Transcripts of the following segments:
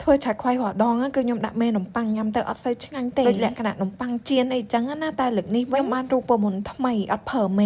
ធ្វើឆាខ្វៃរដងគឺខ្ញុំដាក់មេនំប៉័ងញ៉ាំទៅអត់សូវឆ្ងាញ់ទេដូចលក្ខណៈនំប៉័ងចៀនអីចឹងណាតែលើកនេះវិញបានរូបមន្តថ្មីអត់ព្រើម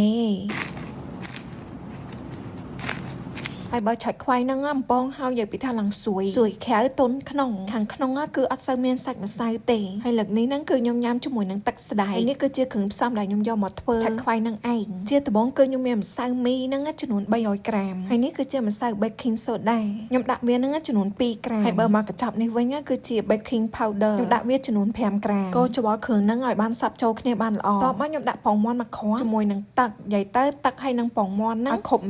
េហើយបើឆាច់ខ្វៃហ្នឹងអំពងហើយនិយាយពីថាឡើងស្រួយក្រៅទុនក្នុងខាងក្នុងគឺអត់សូវមានសាច់ម្សៅទេហើយលើកនេះហ្នឹងគឺខ្ញុំញ៉ាំជាមួយនឹងទឹកស្ដាយនេះគឺជាគ្រឿងផ្សំដែលខ្ញុំយកមកធ្វើឆាច់ខ្វៃហ្នឹងឯងជាដំបូងគឺខ្ញុំមានម្សៅមីហ្នឹងចំនួន300ក្រាមហើយនេះគឺជាម្សៅ baking soda ខ្ញុំដាក់វាហ្នឹងចំនួន2ក្រាមហើយបើមកកញ្ចប់នេះវិញគឺជា baking powder ខ្ញុំដាក់វាចំនួន5ក្រាមកូរច្របល់គ្រឿងហ្នឹងឲ្យបានសព្វចូលគ្នាបានល្អតបមកខ្ញុំដាក់ពងមាន់មួយគ្រាប់ជាមួយនឹងទឹកនិយាយទៅទឹកហើយនឹងពងមាន់ហ្នឹងឲ្យគ្រប់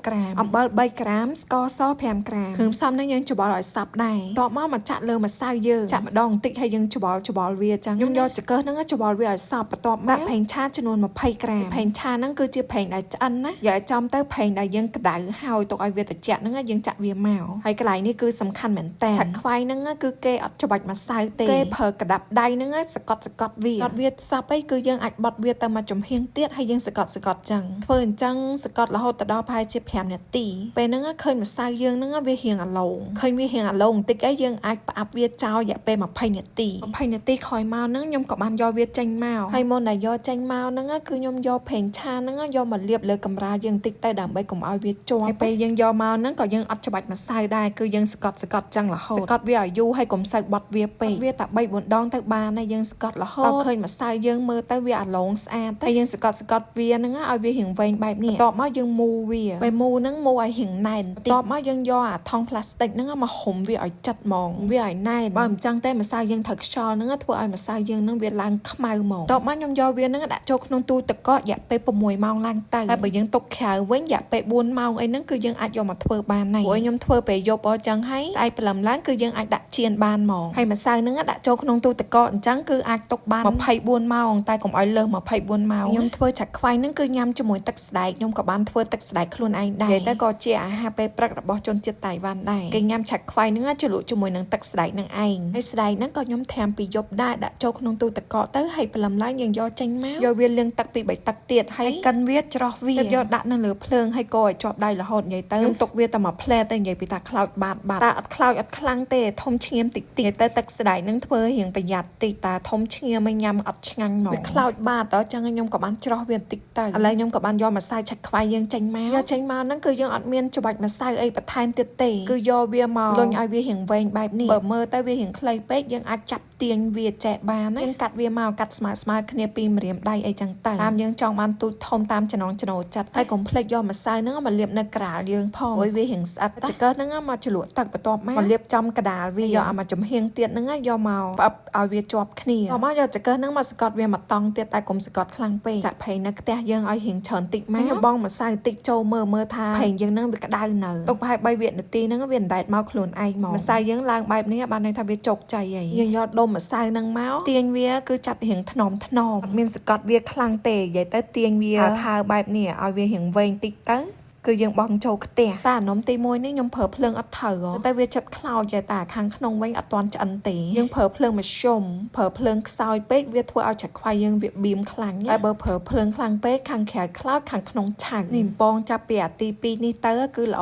180ក្រាមអំបិល3ក្រាមស្ករស5ក្រាមគ្រឿងផ្សំនេះយើងច្របល់ឲ្យសព្វដែរតបមកចាក់លើម្សៅយើងចាក់ម្ដងបន្តិចហើយយើងច្របល់វាចឹងខ្ញុំយកចង្កឹះហ្នឹងច្របល់វាឲ្យសព្វបន្ទាប់មកផេងឆាចំនួន20ក្រាមផេងឆាហ្នឹងគឺជាផេងដែលឆ្អិនណាយកឲ្យចំទៅផេងដែលយើងក្តៅហើយទុកឲ្យវាត្រជាក់ហ្នឹងយើងចាក់វាមកហើយកន្លែងនេះគឺសំខាន់មែនតើឆាខ្វៃហ្នឹងគឺគេអត់ច្របាច់ម្សៅទេគេប្រើក្តាប់ដៃហ្នឹងសកត់វាអត់វាសព្វអីគឺយើងអាចបត់វាទៅមកចំហៀងទៀតហើយយើងសកត់ចឹងធ្វើអញ្ចឹងសកត់រហូតដល់ប្រហែលជា5នាទីពេលហ្នឹងឃើញម្សៅយើងហ្នឹងវារៀងអាឡូងឃើញវារៀងអាឡូងបន្តិចអីយើងអាចផ្អាប់វាចោលរយៈពេល20នាទីក្រោយមកហ្នឹងខ្ញុំក៏បានយកវាចេញមកហើយមុនដែលយកចេញមកហ្នឹងគឺខ្ញុំយកប្រេងឆាហ្នឹងយកមកលាបលើកម្រាលយើងបន្តិចទៅដើម្បីកុំឲ្យវាជាប់ហើយពេលយើងយកមកហ្នឹងក៏យើងអត់ច្បាច់ម្សៅដែរគឺយើងសកត់ចឹងរហូតសកត់វាឲ្យយូរហើយកុំសូវបត់វាពេកវាតែ3-4ដងទៅបានហើយយើងសកត់រហូតឃើញម្សៅយើងមើលទៅវាអាឡូងស្អាតហើយយើងសកត់វាហ្នឹងឲ្យវារៀងវែងបែបនេះបន្ទាប់មកយើងមូរវាពេលមូរហ្នឹងមូរឲ្យរៀងណែនបន្ទាប់មកយើងយកអាថង់ផ្លាស្ទិកហ្នឹងមកហុំវាឲ្យជិតហ្មងវាឲ្យណែនបើមិនចឹងទេម្សៅយើងត្រូវខ្យល់ហ្នឹងធ្វើឲ្យម្សៅយើងហ្នឹងវាឡើងខ្មៅហ្មងបន្ទាប់មកខ្ញុំយកវាហ្នឹងដាក់ចូលក្នុងទូទឹកកករយៈពេល6ម៉ោងឡើងទៅហើយបើយើងទុកក្រៅវិញរយៈពេល4ម៉ោងអីហ្នឹងគឺយើងអាចយកមកធ្វើបានហើយព្រោះខ្ញុំធ្វើពេលយប់អញ្ចឹងហើយស្អែកព្រលឹមឡើងគឺយើងអាចដាក់ចៀនបានហ្មងហើយម្សៅហ្នឹងដាក់ចូលក្នុងទូទឹកកកអញ្ចឹងគឺអាចទុកបាន24ម៉ោងតែកុំឲ្យលើស24ម៉ោងខ្ញុំធ្វើឆាខ្វៃហ្នឹងគឺញ៉ាំជាមួយទឹកស្ដែកខ្ញុំក៏បានធ្វើទឹកស្ដែកខ្លួនឯងដែរតែក៏ជាអាហារពេលព្រឹករបស់ជនជាតិតៃវ៉ាន់ដែរគេញ៉ាំឆាខ្វៃហ្នឹងជ្រលក់ជាមួយនឹងទឹកស្ដែកហ្នឹងឯងហើយស្ដែកហ្នឹងក៏ខ្ញុំត្រាំពីយប់ដែរដាក់ចូលក្នុងទូទឹកកកទៅហើយព្រលឹមឡើងយើងយកចេញមកយកវាលាងទឹកពី3ទឹកទៀតហើយកិនវាច្រោះវាយកដាក់នៅលើភ្លើងហើយកូរឲ្យជាប់ដៃរហូតនិយាយទៅខ្ញុំទុកវាតែមួយផ្លែតែនិយាយពីថាខ្លោចបាតតែអត់ខ្លោចអត់ខ្លាំងទេធំឈាមតិចទៅទឹកស្ដែកហ្នឹងធ្វើរៀងប្រយ័ត្នតិចតែធំឈាមឲ្យញ៉ាំអត់ឆ្ងាញ់ហ្មងវាខ្លោចបាតដល់ចឹងខ្ញុំក៏បានច្រោះវាបន្តិចទៅឥឡូវខ្ញុំក៏បានយកម្សៅឆាខ្វៃយើងចេញមកហ្នឹងគឺយើងអត់មានច្របាច់ម្សៅអីបន្ថែមទៀតទេគឺយកវាមកលុញឲ្យវារៀងវែងបែបនេះបើមើលទៅវារៀងខ្លីពេកយើងអាចចាប់ទាញវាចែកបានណាយើងកាត់វាមកកាត់ស្មើគ្នាពីម្រាមដៃអីចឹងទៅតាមយើងចង់បានទូចធំតាមចំណងចំណូលចិត្តហើយកុំភ្លេចយកម្សៅហ្នឹងមកលាបនៅក្រាលយើងផងព្រោះវារៀងស្អិតចង្កឹះហ្នឹងមកជ្រលក់ទឹកបន្ទាប់មកលាបចំក្តាលវាយកមកចំហៀងទៀតហ្នឹងយកមកផ្អឹបឲ្យវាជាប់គ្នាមកយកចង្កឹះហ្នឹងមកសកត់វាមកតង់ទៀតតែកុំសកត់ខ្លាំងពេកចាក់ប្រេងនៅផ្ទះយើងឲ្យរៀងច្រើនតិចមកខ្ញុំបងម្សៅតិចចូលមើលថាប្រេងយើងហ្នឹងវាក្តៅនៅទុកប្រហែល3វិនាទីហ្នឹងវាអណ្ដែតមកខ្លួនឯងមកម្សៅយើងឡើងបែបនេះបានន័យថាវាជោគជ័យហើយយើងយកដុំម្សៅហ្នឹងមកទាញវាគឺចាប់រៀងថ្នមអត់មានសកត់វាខ្លាំងទេនិយាយទៅទាញវាថាបែបនេះឲ្យវារៀងវែងតិចទៅគឺយើងបោះចូលខ្ទះតែអានំទី1នេះខ្ញុំប្រើភ្លើងអត់ត្រូវតែវាចិត្តខ្លោចតែខាងក្នុងវិញអត់ទាន់ឆ្អិនទេយើងប្រើភ្លើងមធ្យមប្រើភ្លើងខ្សោយពេកវាធ្វើឲ្យឆាខ្វៃយើងវាបៀមខ្លាំងតែបើប្រើភ្លើងខ្លាំងពេកខាងក្រៅខ្លោចខាងក្នុងឆៅនេះពងចាប់ពីអាទី2នេះទៅគឺល្អ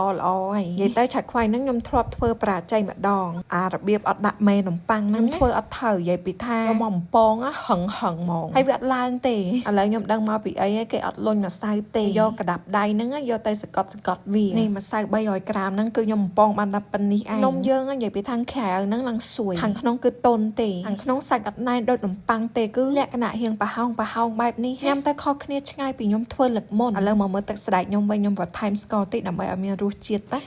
ហើយនិយាយទៅឆាខ្វៃហ្នឹងខ្ញុំធ្លាប់ធ្វើប្រាជ័យម្ដងអារបៀបអត់ដាក់មេនំប៉័ងហ្នឹងធ្វើអត់ត្រូវនិយាយពីថាមកបំពងហឹងហ្មងហើយវាអត់ឡើងទេឥឡូវខ្ញុំដឹងមកពីអីគេអត់លុញម្សៅទេយកក្តាប់ដៃហ្នឹងយកទៅសកត់វានេះម្សៅ300ក្រាមហ្នឹងគឺខ្ញុំបំពងបានដល់ប៉ុណ្នេះឯងនំយើងនិយាយពីខាងក្រៅហ្នឹងឡើងស្រួយខាងក្នុងគឺទន់ទេខាងក្នុងសាច់អត់ណែនដូចនំប៉័ងទេគឺលក្ខណៈរៀងប្រហោងបែបនេះញ៉ាំទៅខុសគ្នាឆ្ងាយពីខ្ញុំធ្វើលើកមុនឥឡូវមកមើលទឹកស្ដែកខ្ញុំវិញខ្ញុំបន្ថែមស្ករតិចដើម្បីឲ្យមានរសជាតិតែ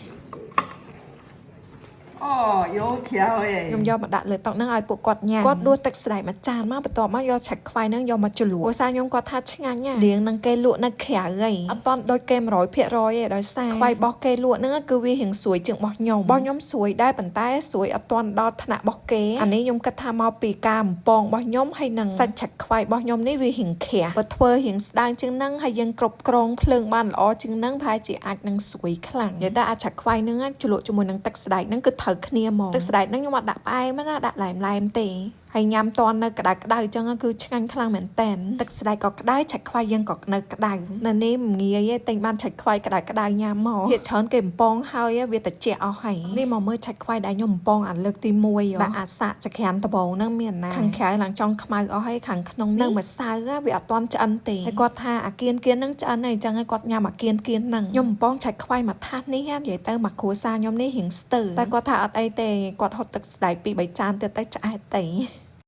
油条耶ខ្ញុំយកមកដាក់លើតុហ្នឹងឲ្យពួកគាត់ញ៉ាំគាត់ដួសទឹកស្ដែកមួយចានមកបន្ទាប់មកយកឆាខ្វៃហ្នឹងយកមកជ្រលក់ព្រោះសារខ្ញុំគាត់ថាឆ្ងាញ់ស្តៀងនឹងគេលក់នៅក្រៅហីអត់តន់ដូចគេ100%ទេដោយសារខ្វៃរបស់គេលក់ហ្នឹងគឺវារៀងស្រួយជាងរបស់ខ្ញុំស្រួយដែរប៉ុន្តែស្រួយអត់តន់ដល់ថ្នាក់របស់គេអានេះខ្ញុំគិតថាមកពីការបំពងរបស់ខ្ញុំហើយនឹងសាច់ឆាខ្វៃរបស់ខ្ញុំនេះវារៀងក្រាស់បើធ្វើរៀងស្ដើងជាងហ្នឹងហើយយើងគ្រប់គ្រងភ្លើងបានល្អជាងហ្នឹងប្រហែលជាអាចនឹងស្រួយខ្លាំងនិយាយតែអាចឆាខ្វៃហ្នឹងជ្រលក់ជាមួយនឹងទឹកស្ដែកហ្នឹងគឺត្រូវគ្នាហ្មងទឹកស្ដែកហ្នឹងខ្ញុំអត់ដាក់ផ្អែមណាដាក់ឡែមទេហ ហើយញ៉ាំតននៅក្តៅៗចឹងគឺឆ្ងាញ់ខ្លាំងមែនតែនទឹកស្ដាយក៏ក្តៅឆាច់ខ្វៃយើងក៏នៅក្តៅនៅនេះមិនងាយទេទិញបានឆាច់ខ្វៃក្តៅញ៉ាំមកភាគច្រើនគេបំពងហើយវាត្រជាក់អស់ហើយនេះមកមើលឆាច់ខ្វៃដែលខ្ញុំបំពងអាលើកទី1ដាក់អាសាចក្រានដបងហ្នឹងមានណាខាងក្រៅឡើងចង់ខ្មៅអស់ហើយខាងក្នុងនេះម្សៅវាអត់ទាន់ឆ្អិនទេហើយគាត់ថាអាគៀនហ្នឹងឆ្អិនហើយអញ្ចឹងហើយគាត់ញ៉ាំអាគៀនហ្នឹងខ្ញុំបំពងឆាច់ខ្វៃមួយថាសនេះនិយាយទៅមកគ្រួសារខ្ញុំនេះរៀងស្ទើរតែគាត់ថាអត់អីទេគាត់ហត់ទឹកស្ដាយ2-3ចានទៀតទៅឆ្អែតទេ